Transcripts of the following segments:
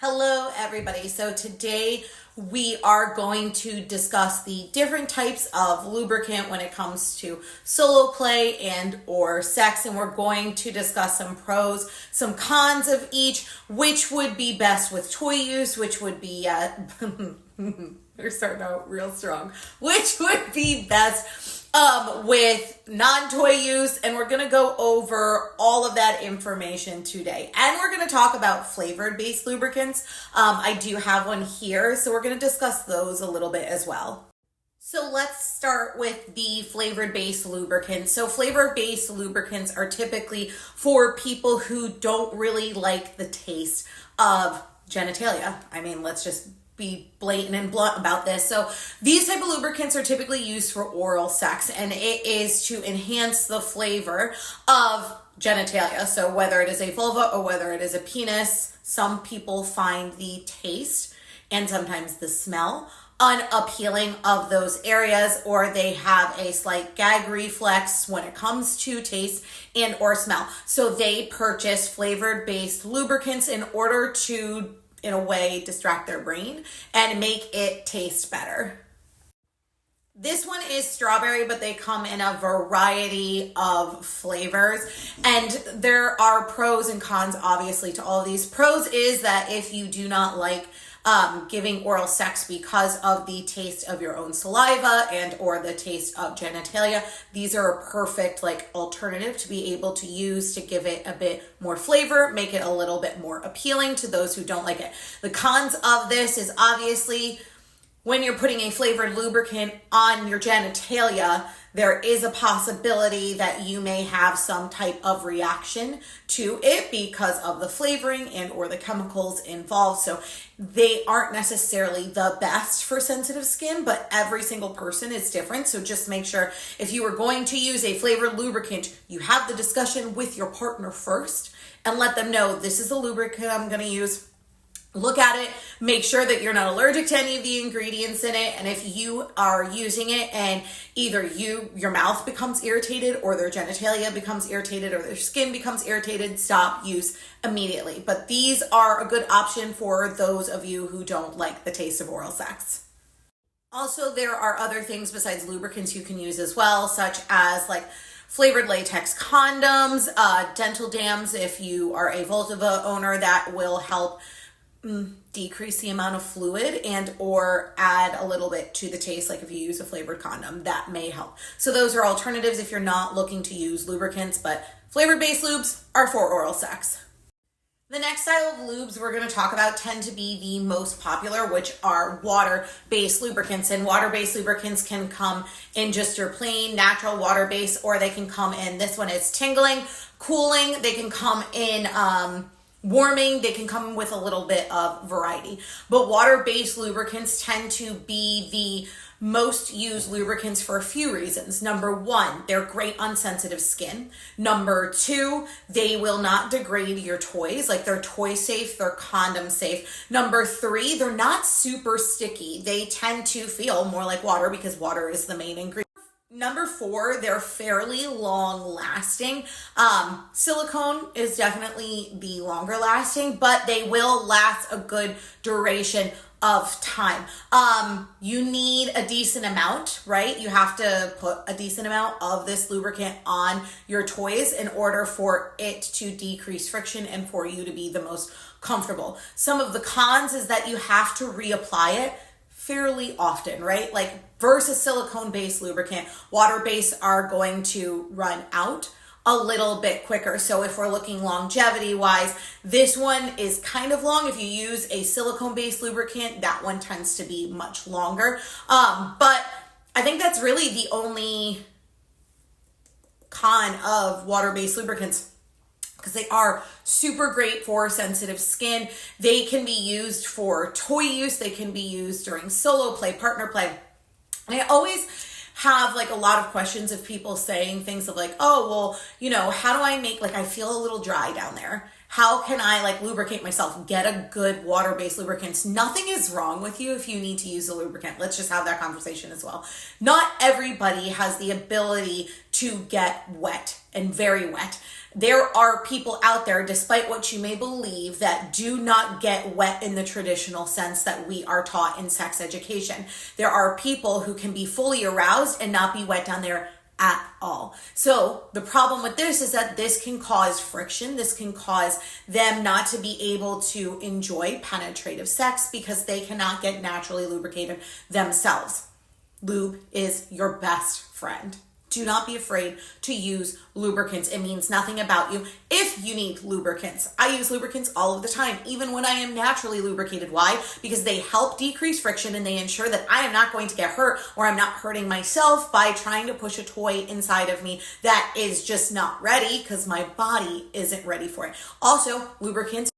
Hello everybody. So today we are going to discuss the different types of lubricant when it comes to solo play and or sex, and we're going to discuss some pros, some cons of each, which would be best with toy use, which would be we're starting out real strong, which would be best with non-toy use, and we're going to go over all of that information today. And we're going to talk about flavored based lubricants. I do have one here, so we're going to discuss those a little bit as well. So let's start with the flavored based lubricants. So flavored based lubricants are typically for people who don't really like the taste of genitalia. I mean, let's just be blatant and blunt about this. So these type of lubricants are typically used for oral sex, and it is to enhance the flavor of genitalia. So whether it is a vulva or whether it is a penis, some people find the taste and sometimes the smell unappealing of those areas, or they have a slight gag reflex when it comes to taste and or smell. So they purchase flavored based lubricants in order to, in a way, distract their brain and make it taste better. This one is strawberry, but they come in a variety of flavors, and there are pros and cons obviously to all of these. Pros is that if you do not like giving oral sex because of the taste of your own saliva and or the taste of genitalia, these are a perfect alternative to be able to use to give it a bit more flavor, make it a little bit more appealing to those who don't like it. The cons of this is obviously when you're putting a flavored lubricant on your genitalia, there is a possibility that you may have some type of reaction to it because of the flavoring and or the chemicals involved. So they aren't necessarily the best for sensitive skin, but every single person is different. So just make sure if you are going to use a flavored lubricant, you have the discussion with your partner first and let them know this is the lubricant I'm going to use. Look at it, make sure that you're not allergic to any of the ingredients in it, and if you are using it and either your mouth becomes irritated or their genitalia becomes irritated or their skin becomes irritated, stop use immediately. But these are a good option for those of you who don't like the taste of oral sex. Also, there are other things besides lubricants you can use as well, such as flavored latex condoms, dental dams if you are a vulva owner, that will help decrease the amount of fluid and or add a little bit to the taste. Like if you use a flavored condom, that may help. So those are alternatives if you're not looking to use lubricants, but flavored based lubes are for oral sex. The next style of lubes we're going to talk about tend to be the most popular, which are water-based lubricants. And water-based lubricants can come in just your plain natural water-based, or they can come in, this one is tingling, cooling, they can come in warming, they can come with a little bit of variety. But water-based lubricants tend to be the most used lubricants for a few reasons. Number one, they're great on sensitive skin. Number two, they will not degrade your toys. They're toy safe, they're condom safe. Number three, they're not super sticky. They tend to feel more like water because water is the main ingredient. Number four, they're fairly long lasting. Silicone is definitely the longer lasting, but they will last a good duration of time. You need a decent amount, right? You have to put a decent amount of this lubricant on your toys in order for it to decrease friction and for you to be the most comfortable. Some of the cons is that you have to reapply it fairly often, right? Versus silicone-based lubricant, water-based are going to run out a little bit quicker. So if we're looking longevity-wise, this one is kind of long. If you use a silicone-based lubricant, that one tends to be much longer. But I think that's really the only con of water-based lubricants, because they are super great for sensitive skin. They can be used for toy use. They can be used during solo play, partner play. And I always have a lot of questions of people saying things of oh, well, how do I make, I feel a little dry down there. How can I lubricate myself? Get a good water-based lubricant. Nothing is wrong with you if you need to use a lubricant. Let's just have that conversation as well. Not everybody has the ability to get wet and very wet. There are people out there, despite what you may believe, that do not get wet in the traditional sense that we are taught in sex education. There are people who can be fully aroused and not be wet down there at all. So the problem with this is that this can cause friction. This can cause them not to be able to enjoy penetrative sex because they cannot get naturally lubricated themselves. Lube is your best friend. Do not be afraid to use lubricants. It means nothing about you if you need lubricants. I use lubricants all of the time, even when I am naturally lubricated. Why? Because they help decrease friction and they ensure that I am not going to get hurt or I'm not hurting myself by trying to push a toy inside of me that is just not ready because my body isn't ready for it. Also, lubricants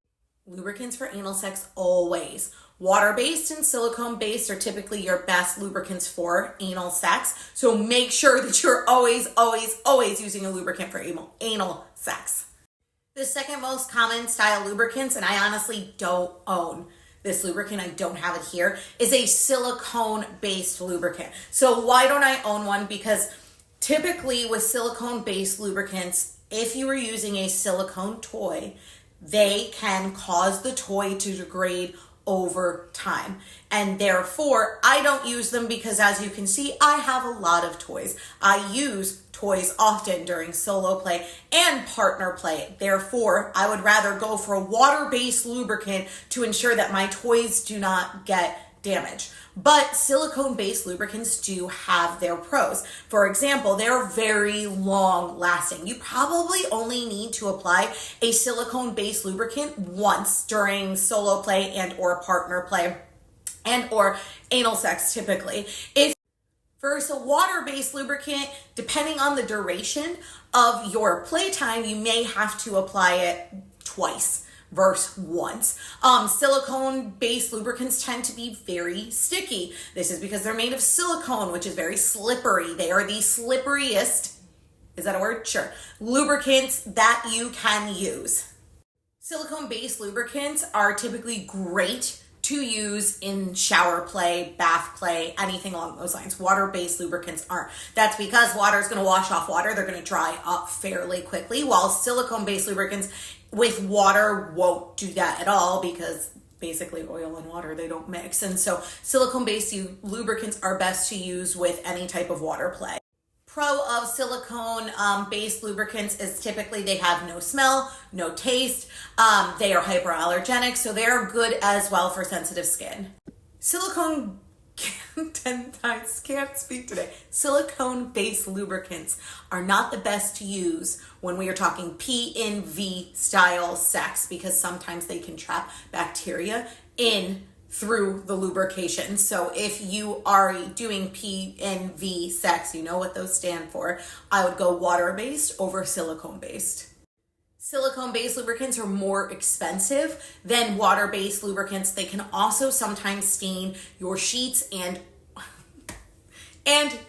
for anal sex always. Water-based and silicone-based are typically your best lubricants for anal sex. So make sure that you're always using a lubricant for anal sex. The second most common style lubricants, and I honestly don't own this lubricant, I don't have it here, is a silicone-based lubricant. So why don't I own one? Because typically with silicone-based lubricants, if you are using a silicone toy, they can cause the toy to degrade over time. And therefore, I don't use them because, as you can see, I have a lot of toys. I use toys often during solo play and partner play. Therefore, I would rather go for a water-based lubricant to ensure that my toys do not get damaged. But silicone-based lubricants do have their pros. For example, they're very long lasting. You probably only need to apply a silicone-based lubricant once during solo play and or partner play and or anal sex typically. If versus a water-based lubricant, depending on the duration of your playtime, you may have to apply it twice versus once. Silicone-based lubricants tend to be very sticky. This is because they're made of silicone, which is very slippery. They are the slipperiest, is that a word? Sure. Lubricants that you can use. Silicone-based lubricants are typically great to use in shower play, bath play, anything along those lines. Water-based lubricants aren't. That's because water is going to wash off water. They're going to dry up fairly quickly, while silicone-based lubricants with water won't do that at all because basically oil and water, they don't mix. And so silicone-based lubricants are best to use with any type of water play. Pro of silicone-based lubricants is typically they have no smell, no taste. They are hyperallergenic, so they're good as well for sensitive skin. Silicone 10 times, can't speak today. Silicone-based lubricants are not the best to use when we are talking P&V style sex because sometimes they can trap bacteria in through the lubrication. So if you are doing P&V sex, you know what those stand for. I would go water-based over silicone-based. Silicone-based lubricants are more expensive than water-based lubricants. They can also sometimes stain your sheets and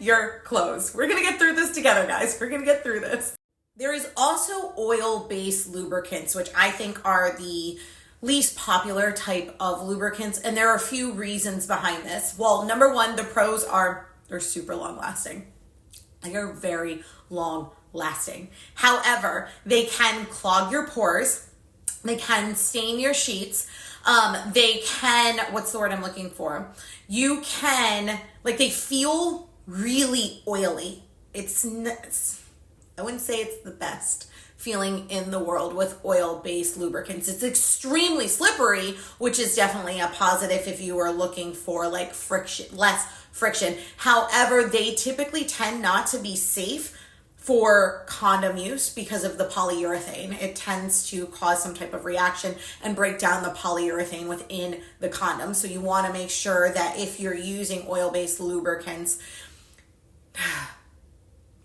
your clothes. We're gonna get through this together, guys. We're gonna get through this. There is also oil-based lubricants, which I think are the least popular type of lubricants, and there are a few reasons behind this. Well, number one, the pros are they're super long-lasting. They are very long-lasting. However, they can clog your pores. They can stain your sheets. They can, what's the word I'm looking for? You can, they feel really oily. I wouldn't say it's the best feeling in the world with oil-based lubricants. It's extremely slippery, which is definitely a positive if you are looking for less friction. However, they typically tend not to be safe for condom use because of the polyurethane. It tends to cause some type of reaction and break down the polyurethane within the condom. So you want to make sure that if you're using oil-based lubricants,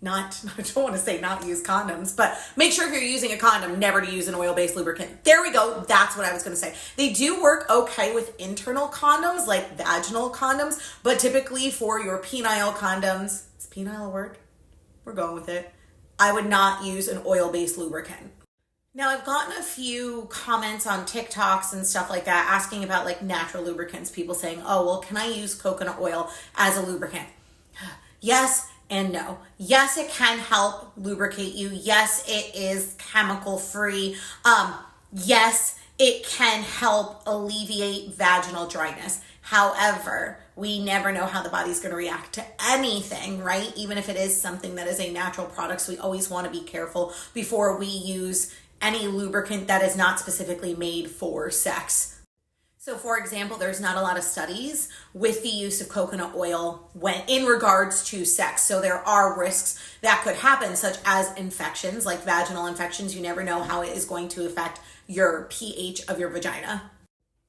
I don't want to say not use condoms, but make sure if you're using a condom, never to use an oil-based lubricant. There we go. That's what I was going to say. They do work okay with internal condoms, like vaginal condoms, but typically for your penile condoms, is penile a word? We're going with it. I would not use an oil-based lubricant. Now, I've gotten a few comments on TikToks and stuff like that asking about natural lubricants. People saying, oh, well, can I use coconut oil as a lubricant? Yes and no. Yes, it can help lubricate you. Yes, it is chemical free. Yes, it can help alleviate vaginal dryness. However, we never know how the body's going to react to anything, right? Even if it is something that is a natural product, so we always want to be careful before we use any lubricant that is not specifically made for sex. So for example, there's not a lot of studies with the use of coconut oil when in regards to sex. So there are risks that could happen, such as infections, like vaginal infections. You never know how it is going to affect your pH of your vagina.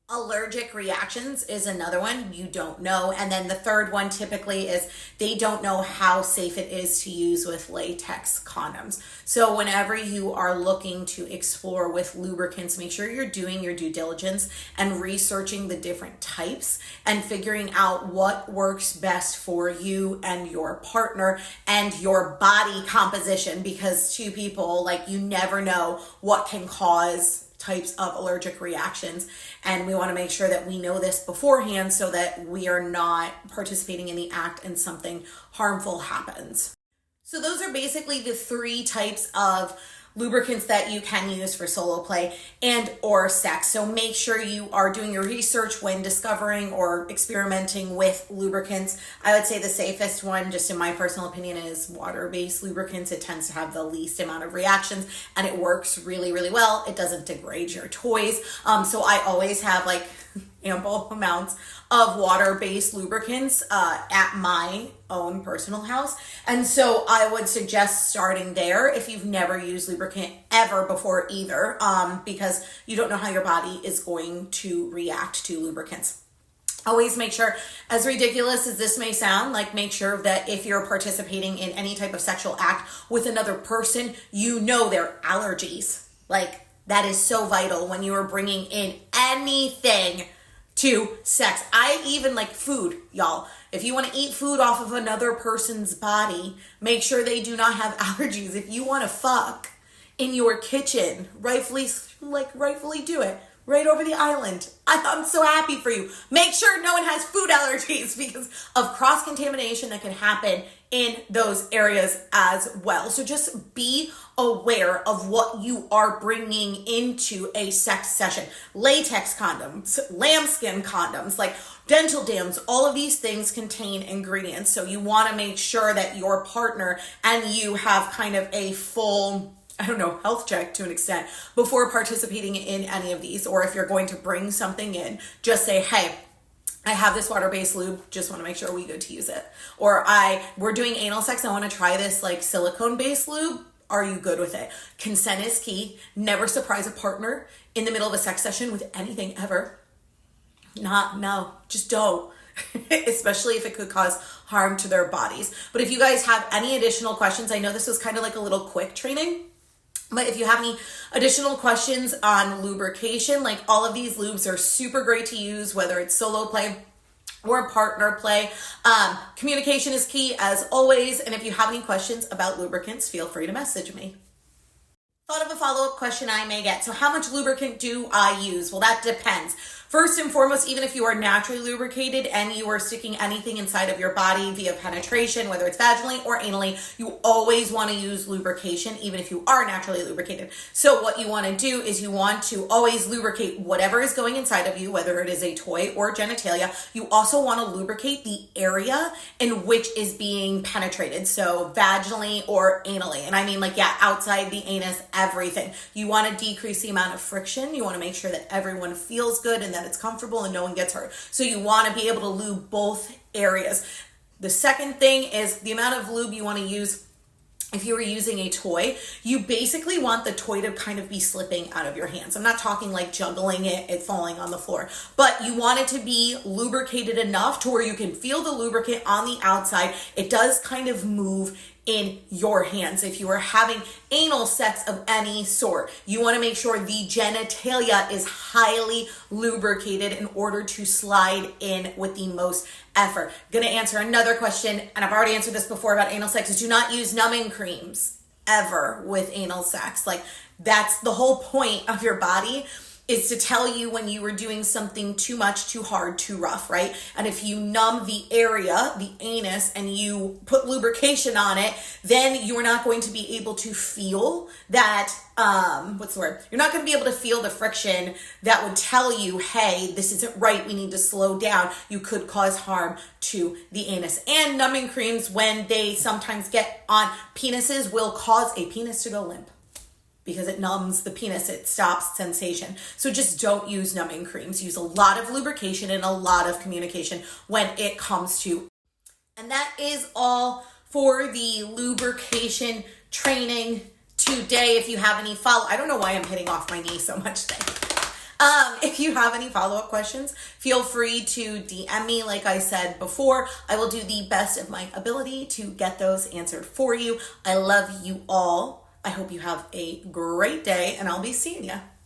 Allergic reactions is another one. You don't know. And then the third one typically is they don't know how safe it is to use with latex condoms. So whenever you are looking to explore with lubricants, make sure you're doing your due diligence and researching the different types and figuring out what works best for you and your partner and your body composition, because two people, like, you never know what can cause types of allergic reactions, and we want to make sure that we know this beforehand so that we are not participating in the act and something harmful happens. So those are basically the three types of lubricants that you can use for solo play and or sex. So make sure you are doing your research when discovering or experimenting with lubricants. I would say the safest one, just in my personal opinion, is water-based lubricants. It tends to have the least amount of reactions and it works really, really well. It doesn't degrade your toys. So I always have like ample amounts of water-based lubricants at my own personal house. And so I would suggest starting there if you've never used lubricant ever before either, because you don't know how your body is going to react to lubricants. Always make sure, as ridiculous as this may sound, like, make sure that if you're participating in any type of sexual act with another person, you know their allergies. Like, that is so vital when you are bringing in anything to sex. I even like food, y'all. If you want to eat food off of another person's body, make sure they do not have allergies. If you want to fuck in your kitchen, rightfully do it. Right over the island. I'm so happy for you. Make sure no one has food allergies because of cross-contamination that can happen in those areas as well. So just be aware of what you are bringing into a sex session. Latex condoms, lambskin condoms, like dental dams, all of these things contain ingredients. So you want to make sure that your partner and you have kind of a full, health check to an extent before participating in any of these. Or if you're going to bring something in, just say, hey, I have this water-based lube, just want to make sure we're good to use it. Or we're doing anal sex, I want to try this like silicone-based lube. Are you good with it? Consent is key. Never surprise a partner in the middle of a sex session with anything ever. No, just don't. Especially if it could cause harm to their bodies. But if you guys have any additional questions, I know this was kind of like a little quick training, but if you have any additional questions on lubrication, like, all of these lubes are super great to use, whether it's solo play or partner play. Communication is key as always. And if you have any questions about lubricants, feel free to message me. Thought of a follow-up question I may get. So how much lubricant do I use? Well, that depends. First and foremost, even if you are naturally lubricated and you are sticking anything inside of your body via penetration, whether it's vaginally or anally, you always want to use lubrication, even if you are naturally lubricated. So what you want to do is you want to always lubricate whatever is going inside of you, whether it is a toy or genitalia. You also want to lubricate the area in which is being penetrated. So vaginally or anally. And I mean, outside the anus, everything. You want to decrease the amount of friction. You want to make sure that everyone feels good and that it's comfortable and no one gets hurt. So you want to be able to lube both areas. The second thing is the amount of lube you want to use. If you were using a toy, you basically want the toy to kind of be slipping out of your hands. I'm not talking like juggling it falling on the floor, but you want it to be lubricated enough to where you can feel the lubricant on the outside. It does kind of move in your hands. If you are having anal sex of any sort, you want to make sure the genitalia is highly lubricated in order to slide in with the most effort. I'm going to answer another question, and I've already answered this before about anal sex, is do not use numbing creams ever with anal sex. Like, that's the whole point of your body is to tell you when you were doing something too much, too hard, too rough, right? And if you numb the area, the anus, and you put lubrication on it, then you're not going to be able to feel that, what's the word? You're not going to be able to feel the friction that would tell you, hey, this isn't right, we need to slow down. You could cause harm to the anus. And numbing creams, when they sometimes get on penises, will cause a penis to go limp, because it numbs the penis, it stops sensation. So just don't use numbing creams. Use a lot of lubrication and a lot of communication when it comes to. And that is all for the lubrication training today. If you have any I don't know why I'm hitting off my knee so much today. If you have any follow-up questions, feel free to DM me. Like I said before, I will do the best of my ability to get those answered for you. I love you all. I hope you have a great day, and I'll be seeing you.